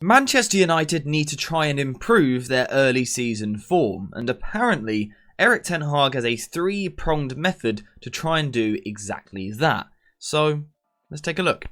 Manchester United need to try and improve their early season form, and apparently Erik ten Hag has a three-pronged method to try and do exactly that. So, let's take a look.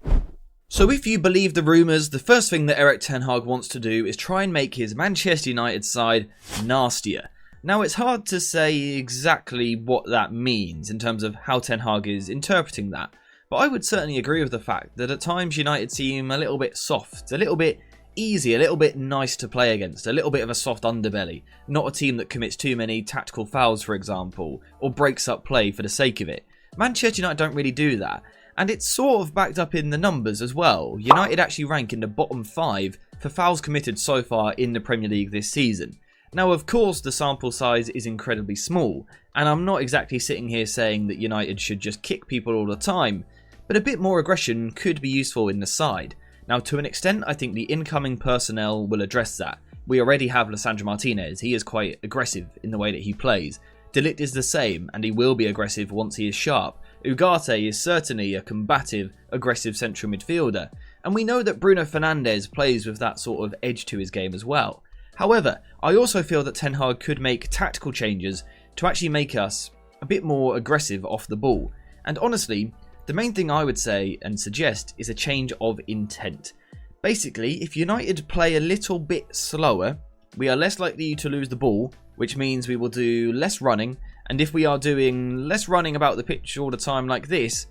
So if you believe the rumours, the first thing that Erik ten Hag wants to do is try and make his Manchester United side nastier. Now it's hard to say exactly what that means in terms of how ten Hag is interpreting that, but I would certainly agree with the fact that at times United seem a little bit soft, a little bit easy, a little bit nice to play against, a little bit of a soft underbelly, not a team that commits too many tactical fouls, for example, or breaks up play for the sake of it. Manchester United don't really do that, and it's sort of backed up in the numbers as well. United actually rank in the bottom 5 for fouls committed so far in the Premier League this season. Now of course the sample size is incredibly small, and I'm not exactly sitting here saying that United should just kick people all the time, but a bit more aggression could be useful in the side. Now, to an extent, I think the incoming personnel will address that. We already have Lisandro Martinez. He is quite aggressive in the way that he plays. De Ligt is the same, and he will be aggressive once he is sharp. Ugarte is certainly a combative, aggressive central midfielder, and we know that Bruno Fernandes plays with that sort of edge to his game as well. However, I also feel that Ten Hag could make tactical changes to actually make us a bit more aggressive off the ball. And honestly, the main thing I would say and suggest is a change of intent. Basically, if United play a little bit slower, we are less likely to lose the ball, which means we will do less running, and if we are doing less running about the pitch all the time like this,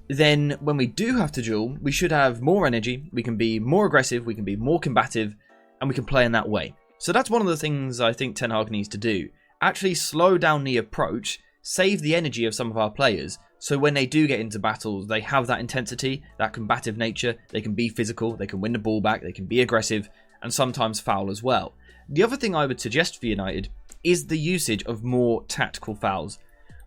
then when we do have to duel, we should have more energy, we can be more aggressive, we can be more combative, and we can play in that way. So that's one of the things I think Ten Hag needs to do. Actually slow down the approach, save the energy of some of our players, so when they do get into battles, they have that intensity, that combative nature, they can be physical, they can win the ball back, they can be aggressive, and sometimes foul as well. The other thing I would suggest for United is the usage of more tactical fouls.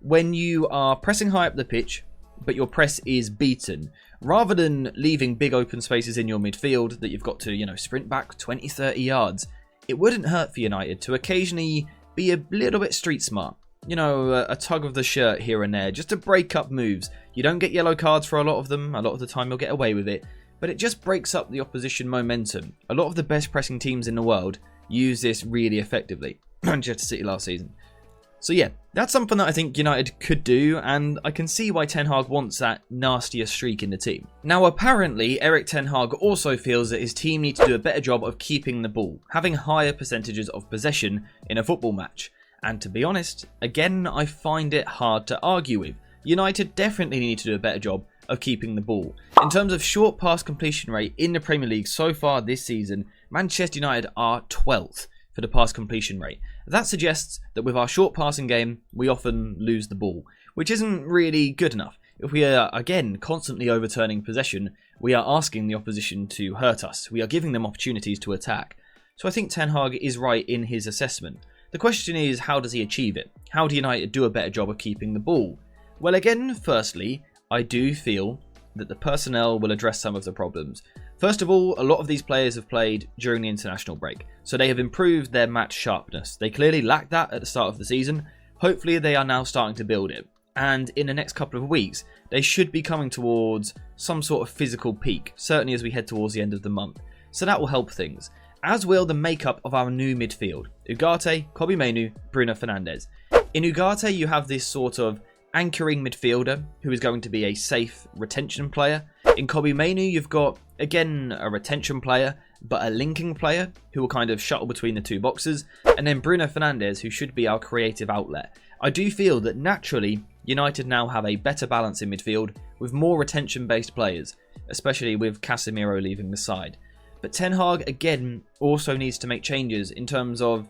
When you are pressing high up the pitch, but your press is beaten, rather than leaving big open spaces in your midfield that you've got to, sprint back 20-30 yards, it wouldn't hurt for United to occasionally be a little bit street smart. A tug of the shirt here and there, just to break up moves. You don't get yellow cards for a lot of them, a lot of the time you'll get away with it, but it just breaks up the opposition momentum. A lot of the best pressing teams in the world use this really effectively. Manchester City last season. So yeah, that's something that I think United could do, and I can see why Ten Hag wants that nastier streak in the team. Now apparently, Erik ten Hag also feels that his team needs to do a better job of keeping the ball, having higher percentages of possession in a football match. And to be honest, again, I find it hard to argue with. United definitely need to do a better job of keeping the ball. In terms of short pass completion rate in the Premier League so far this season, Manchester United are 12th for the pass completion rate. That suggests that with our short passing game, we often lose the ball, which isn't really good enough. If we are, again, constantly overturning possession, we are asking the opposition to hurt us. We are giving them opportunities to attack. So I think Ten Hag is right in his assessment. The question is, how does he achieve it? How do United do a better job of keeping the ball? Well, again, firstly, I do feel that the personnel will address some of the problems. First of all, a lot of these players have played during the international break, so they have improved their match sharpness. They clearly lacked that at the start of the season. Hopefully they are now starting to build it, and in the next couple of weeks, they should be coming towards some sort of physical peak, certainly as we head towards the end of the month. So that will help things. As will the makeup of our new midfield. Ugarte, Kobbie Mainoo, Bruno Fernandes. In Ugarte, you have this sort of anchoring midfielder who is going to be a safe retention player. In Kobbie Mainoo, you've got, again, a retention player, but a linking player who will kind of shuttle between the two boxes. And then Bruno Fernandes, who should be our creative outlet. I do feel that naturally, United now have a better balance in midfield with more retention-based players, especially with Casemiro leaving the side. But Ten Hag, again, also needs to make changes in terms of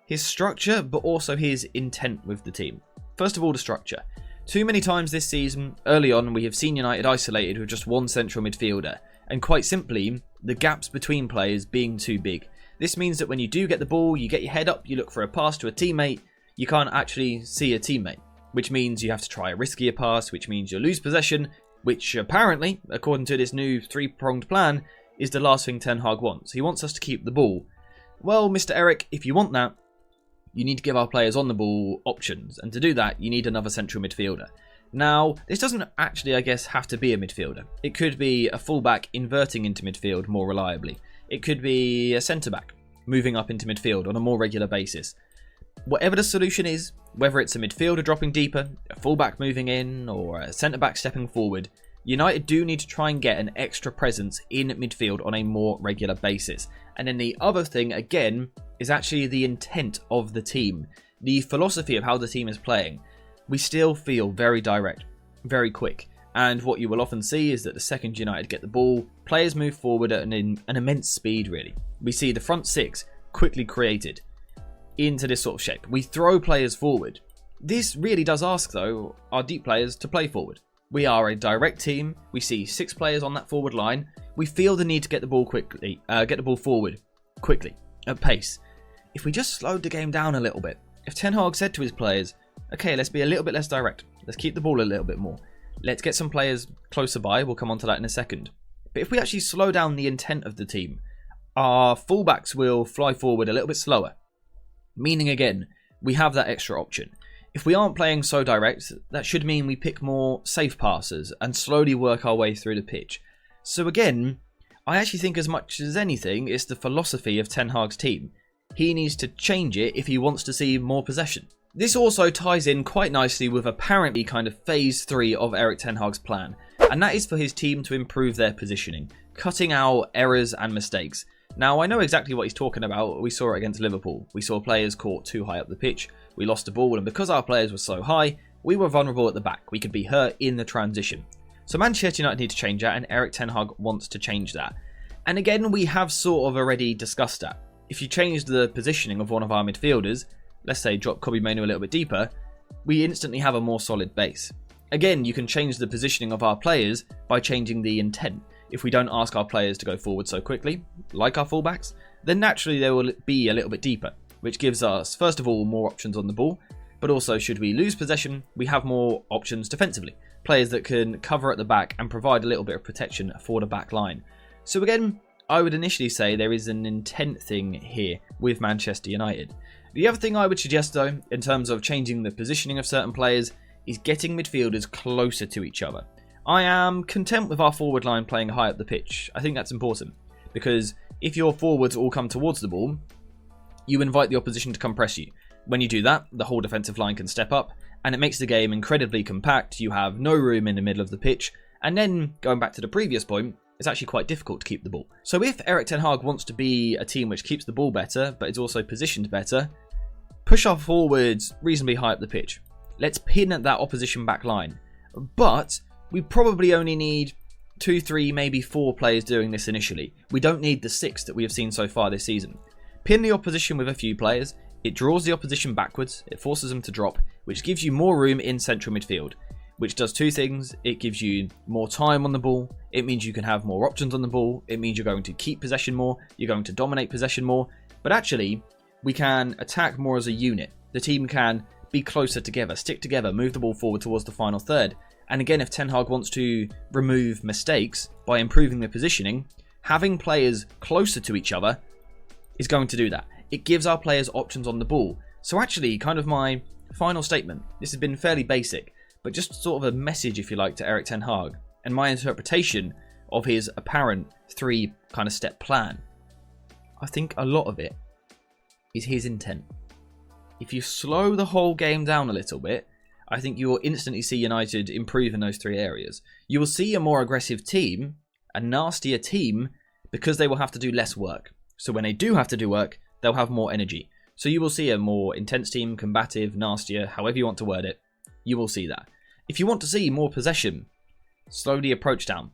his structure, but also his intent with the team. First of all, the structure. Too many times this season, early on, we have seen United isolated with just one central midfielder, and quite simply, the gaps between players being too big. This means that when you do get the ball, you get your head up, you look for a pass to a teammate, you can't actually see a teammate, which means you have to try a riskier pass, which means you lose possession, which apparently, according to this new three-pronged plan, is the last thing Ten Hag wants. He wants us to keep the ball. Well, Mr. Erik, if you want that, you need to give our players on the ball options. And to do that, you need another central midfielder. Now, this doesn't actually, I guess, have to be a midfielder. It could be a fullback inverting into midfield more reliably. It could be a centre-back moving up into midfield on a more regular basis. Whatever the solution is, whether it's a midfielder dropping deeper, a fullback moving in, or a centre-back stepping forward, United do need to try and get an extra presence in midfield on a more regular basis. And then the other thing, again, is actually the intent of the team. The philosophy of how the team is playing. We still feel very direct, very quick. And what you will often see is that the second United get the ball, players move forward at an immense speed, really. We see the front six quickly created into this sort of shape. We throw players forward. This really does ask, though, our deep players to play forward. We are a direct team. We see 6 players on that forward line. We feel the need to get the ball quickly, get the ball forward quickly, at pace. If we just slowed the game down a little bit, if Ten Hag said to his players, okay, let's be a little bit less direct. Let's keep the ball a little bit more. Let's get some players closer by. We'll come on to that in a second. But if we actually slow down the intent of the team, our fullbacks will fly forward a little bit slower. Meaning, again, we have that extra option. If we aren't playing so direct, that should mean we pick more safe passes and slowly work our way through the pitch. So again, I actually think as much as anything, it's the philosophy of Ten Hag's team. He needs to change it if he wants to see more possession. This also ties in quite nicely with apparently kind of phase 3 of Erik Ten Hag's plan, and that is for his team to improve their positioning, cutting out errors and mistakes. Now, I know exactly what he's talking about. We saw it against Liverpool. We saw players caught too high up the pitch. We lost the ball, and because our players were so high, we were vulnerable at the back. We could be hurt in the transition. So Manchester United need to change that, and Erik Ten Hag wants to change that. And again, we have sort of already discussed that. If you change the positioning of one of our midfielders, let's say drop Kobbie Mainoo a little bit deeper, we instantly have a more solid base. Again, you can change the positioning of our players by changing the intent. If we don't ask our players to go forward so quickly, like our fullbacks, then naturally they will be a little bit deeper, which gives us, first of all, more options on the ball, but also should we lose possession, we have more options defensively. Players that can cover at the back and provide a little bit of protection for the back line. So again, I would initially say there is an intent thing here with Manchester United. The other thing I would suggest, though, in terms of changing the positioning of certain players, is getting midfielders closer to each other. I am content with our forward line playing high up the pitch. I think that's important, because if your forwards all come towards the ball, you invite the opposition to come press you. When you do that, the whole defensive line can step up, and it makes the game incredibly compact. You have no room in the middle of the pitch, and then, going back to the previous point, it's actually quite difficult to keep the ball. So if Erik Ten Hag wants to be a team which keeps the ball better, but is also positioned better, push our forwards reasonably high up the pitch. Let's pin at that opposition back line. But we probably only need 2, 3, maybe 4 players doing this initially. We don't need the 6 that we have seen so far this season. Pin the opposition with a few players. It draws the opposition backwards. It forces them to drop, which gives you more room in central midfield, which does 2 things. It gives you more time on the ball. It means you can have more options on the ball. It means you're going to keep possession more. You're going to dominate possession more. But actually, we can attack more as a unit. The team can be closer together, stick together, move the ball forward towards the final third. And again, if Ten Hag wants to remove mistakes by improving the positioning, having players closer to each other is going to do that. It gives our players options on the ball. So actually, kind of my final statement, this has been fairly basic, but just sort of a message, if you like, to Erik Ten Hag and my interpretation of his apparent 3 kind of step plan. I think a lot of it is his intent. If you slow the whole game down a little bit, I think you will instantly see United improve in those 3 areas. You will see a more aggressive team, a nastier team, because they will have to do less work. So when they do have to do work, they'll have more energy. So you will see a more intense team, combative, nastier, however you want to word it. You will see that. If you want to see more possession, slow the approach down.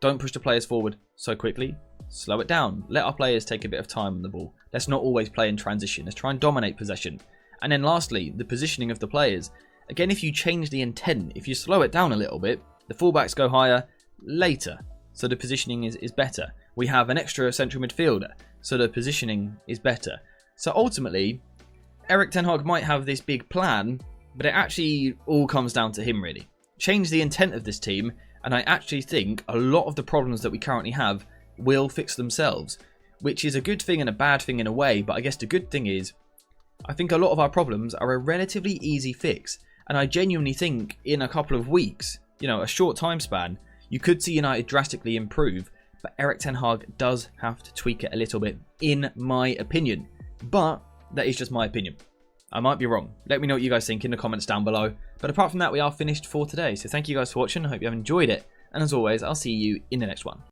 Don't push the players forward so quickly. Slow it down. Let our players take a bit of time on the ball. Let's not always play in transition. Let's try and dominate possession. And then lastly, the positioning of the players. Again, if you change the intent, if you slow it down a little bit, the fullbacks go higher later. So the positioning is better. We have an extra central midfielder. So the positioning is better. So ultimately, Erik Ten Hag might have this big plan, but it actually all comes down to him, really. Change the intent of this team, and I actually think a lot of the problems that we currently have will fix themselves, which is a good thing and a bad thing in a way, but I guess the good thing is, I think a lot of our problems are a relatively easy fix, and I genuinely think in a couple of weeks, a short time span, you could see United drastically improve, but Erik ten Hag does have to tweak it a little bit, in my opinion. But that is just my opinion. I might be wrong. Let me know what you guys think in the comments down below. But apart from that, we are finished for today. So thank you guys for watching. I hope you have enjoyed it. And as always, I'll see you in the next one.